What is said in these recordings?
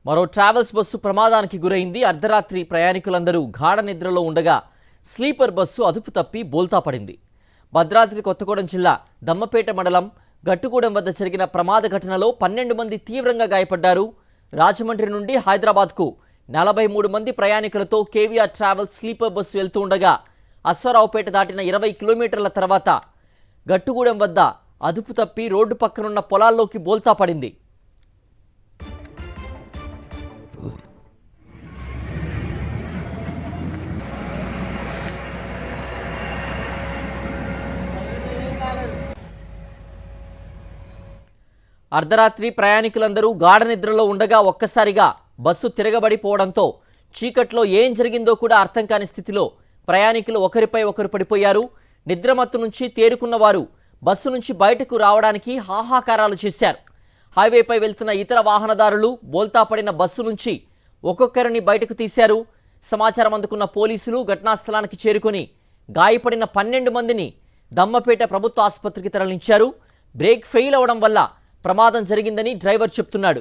మరో travels bus ప్రమాదానికి గురైంది. అర్ధరాత్రి ప్రయాణికులందరూ గాఢ నిద్రలో ఉండగా స్లీపర్ బస్సు అదుపు తప్పి బోల్తా పడింది. భద్రాద్రి కొత్తగూడెం జిల్లా దమ్మపేట మండలం గట్టుగూడెం వద్ద జరిగిన ప్రమాద ఘటనలో 12 మంది తీవ్రంగా గాయపడ్డారు. రాజమండ్రి నుండి హైదరాబాద్కు 43 మంది ప్రయాణికులతో కేవీఆర్ ట్రావెల్స్ స్లీపర్ బస్సు వెళ్తూ ఉండగా అశ్వారావుపేట దాటిన 20 కిలోమీటర్ల తర్వాత గట్టుగూడెం వద్ద అదుపు తప్పి రోడ్డు పక్కనున్న పొలాల్లోకి బోల్తా పడింది. అర్ధరాత్రి ప్రయాణికులందరూ గాఢ నిద్రలో ఉండగా ఒక్కసారిగా బస్సు తిరగబడిపోవడంతో చీకట్లో ఏం జరిగిందో కూడా అర్థం కాని స్థితిలో ప్రయాణికులు ఒకరిపై ఒకరు పడిపోయారు. నిద్రమత్తు నుంచి తేరుకున్న వారు బస్సు నుంచి బయటకు రావడానికి హాహాకారాలు చేశారు. హైవేపై వెళ్తున్న ఇతర వాహనదారులు బోల్తా పడిన బస్సు నుంచి ఒక్కొక్కరిని బయటకు తీశారు. సమాచారం అందుకున్న పోలీసులు ఘటనా స్థలానికి చేరుకొని గాయపడిన 12 మందిని దమ్మపేట ప్రభుత్వ ఆసుపత్రికి తరలించారు. బ్రేక్ ఫెయిల్ అవడం వల్ల ప్రమాదం జరిగిందని డ్రైవర్ చెప్తున్నాడు.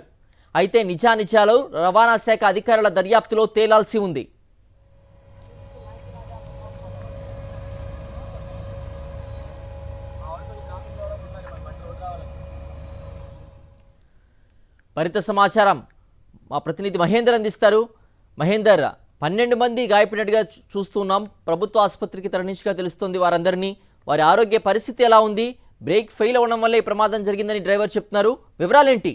అయితే నిజానిజాలు రవాణా శాఖ అధికారుల దర్యాప్తులో తేలాల్సి ఉంది. మరింత సమాచారం మా ప్రతినిధి మహేందర్ అందిస్తారు. మహేందర్, 12 మంది గాయపడినట్టుగా చూస్తున్నాం. ప్రభుత్వ ఆసుపత్రికి తరలించగా తెలుస్తుంది. వారందరినీ వారి ఆరోగ్య పరిస్థితి ఎలా ఉంది? బ్రేక్ ఫెయిల్ అవ్వడం వల్ల ఈ ప్రమాదం జరిగిందని డ్రైవర్ చెప్తున్నారు. వివరాలేంటి?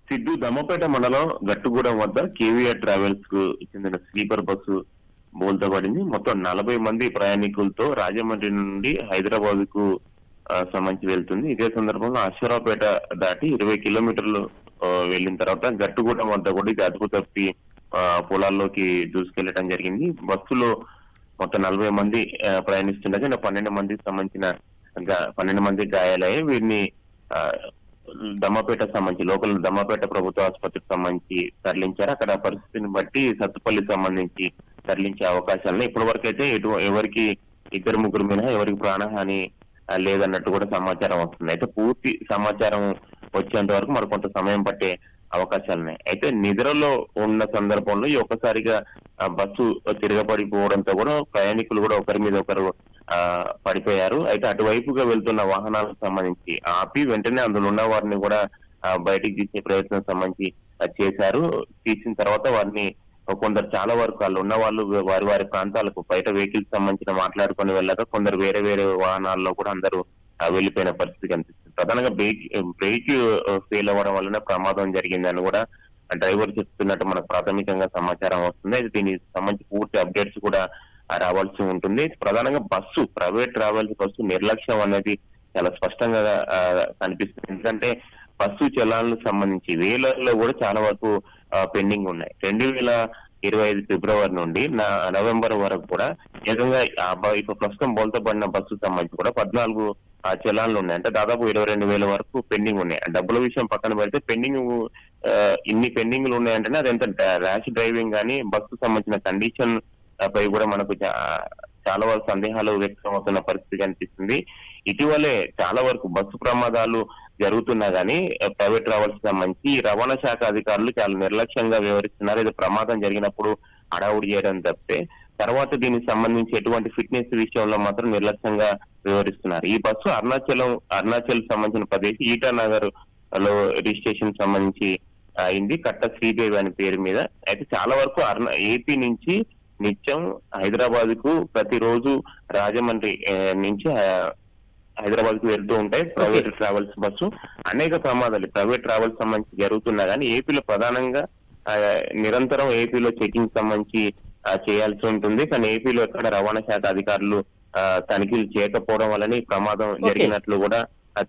సిద్ధు దమ్మపేట మండలం గట్టుగూడెం వద్ద కేవీఆర్ ట్రావెల్స్ కు చెందిన స్లీపర్ బస్సు బోల్తా పడింది. మొత్తం 40 మంది ప్రయాణికులతో రాజమండ్రి నుండి హైదరాబాద్ కు సంబంధించి వెళ్తుంది. ఇదే సందర్భంలో అశ్వరావుపేట దాటి 20 కిలోమీటర్లు వెళ్ళిన తర్వాత గట్టుగూడెం వద్ద కూడా ఇది అదుపు తప్పి పొలాల్లోకి దూసుకెళ్లడం జరిగింది. బస్సులో మొత్తం 40 మంది ప్రయాణిస్తుండగా 12 మందికి సంబంధించిన 12 మంది గాయాలయ్యాయి. వీరిని దమ్మపేటకు సంబంధించి లోకల్ దమ్మపేట ప్రభుత్వ ఆసుపత్రికి సంబంధించి తరలించారు. అక్కడ పరిస్థితిని బట్టి సత్తుపల్లికి సంబంధించి తరలించే అవకాశాలను ఇప్పటి వరకు అయితే ఎవరికి 2-3 మినహా ఎవరికి ప్రాణహాని లేదన్నట్టు కూడా సమాచారం వస్తుంది. అయితే పూర్తి సమాచారం వచ్చేంత వరకు మరి కొంత సమయం పట్టే అవకాశాలున్నాయి. అయితే నిద్రలో ఉన్న సందర్భంలో ఈ ఒక్కసారిగా బస్సు తిరగబడిపోవడంతో కూడా ప్రయాణికులు కూడా ఒకరి మీద ఒకరు పడిపోయారు. అయితే అటువైపుగా వెళ్తున్న వాహనాలకు సంబంధించి ఆపి వెంటనే అందులో ఉన్న వారిని కూడా బయటికి తీసే ప్రయత్నం సంబంధించి చేశారు. తీసిన తర్వాత వారిని కొందరు చాలా వరకు వాళ్ళు ఉన్న వాళ్ళు వారి వారి ప్రాంతాలకు బయట వెహికల్స్ సంబంధించిన మాట్లాడుకొని వెళ్ళాక కొందరు వేరే వేరే వాహనాల్లో కూడా అందరూ వెళ్లిపోయిన పరిస్థితి కనిపిస్తుంది. ప్రధానంగా బ్రేక్ ఫెయిల్ అవ్వడం వలన ప్రమాదం జరిగిందని కూడా డ్రైవర్ చెప్తున్నట్టు మనకు ప్రాథమికంగా సమాచారం వస్తుంది. అయితే దీనికి సంబంధించి పూర్తి అప్డేట్స్ కూడా రావాల్సి ఉంటుంది. ప్రధానంగా బస్సు ప్రైవేట్ ట్రావెల్స్ బస్సు నిర్లక్ష్యం అనేది చాలా స్పష్టంగా కనిపిస్తుంది. ఎందుకంటే బస్సు చలాలకు సంబంధించి వేలల్లో కూడా చాలా వరకు పెండింగ్ ఉన్నాయి. 2025 ఫిబ్రవరి నుండి నవంబర్ వరకు కూడా ఏకంగా ఇప్పుడు ప్రస్తుతం బోల్తా పడిన బస్సు సంబంధించి కూడా 14 చలాన్లు ఉన్నాయి. అంటే దాదాపు 22,000 వరకు పెండింగ్ ఉన్నాయి. డబ్బుల విషయం పక్కన పెడితే ఇన్ని పెండింగ్లు ఉన్నాయంటేనే అదెంత ర్యాష్ డ్రైవింగ్ కానీ బస్సు సంబంధించిన కండిషన్ పై కూడా మనకు చాలా వరకు సందేహాలు వ్యక్తం అవుతున్న పరిస్థితి కనిపిస్తుంది. ఇటీవలే చాలా వరకు బస్సు ప్రమాదాలు జరుగుతున్నా గానీ ప్రైవేట్ ట్రావెల్స్ సంబంధించి రవాణా శాఖ అధికారులు చాలా నిర్లక్ష్యంగా వ్యవహరిస్తున్నారు. ఇది ప్రమాదం జరిగినప్పుడు హడావుడి చేయడం తప్పితే తర్వాత దీనికి సంబంధించి ఎటువంటి ఫిట్నెస్ విషయంలో మాత్రం నిర్లక్ష్యంగా వ్యవహరిస్తున్నారు. ఈ బస్సు అరుణాచల్ సంబంధించిన ప్రదేశం ఈటానగర్ లో రిజిస్ట్రేషన్ సంబంధించి అయింది. కట్ట శ్రీదేవి అనే పేరు మీద. అయితే చాలా వరకు ఏపీ నుంచి నిత్యం హైదరాబాద్ కు ప్రతిరోజు రాజమండ్రి నుంచి హైదరాబాద్ కు వెళ్తూ ఉంటాయి ప్రైవేట్ ట్రావెల్స్ బస్సు. అనేక ప్రమాదాలు ప్రైవేట్ ట్రావెల్స్ సంబంధించి జరుగుతున్నా కానీ ఏపీలో ప్రధానంగా నిరంతరం ఏపీలో చెకింగ్ సంబంధించి చేయాల్సి ఉంటుంది. కానీ ఏపీలో ఎక్కడ రవాణా శాఖ అధికారులు తనిఖీలు చేయకపోవడం వల్లనే ఈ ప్రమాదం జరిగినట్లు కూడా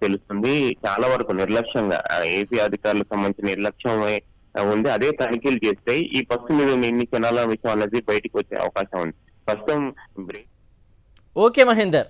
తెలుస్తుంది. చాలా వరకు నిర్లక్ష్యంగా ఏపీ అధికారులకు సంబంధించిన నిర్లక్ష్యం ఉంది. అదే తనిఖీలు చేస్తే ఈ బస్సు మీద ఎన్ని క్షణాల విషయం అనేది బయటకు వచ్చే అవకాశం ఉంది. ప్రస్తుతం ఓకే మహేందర్.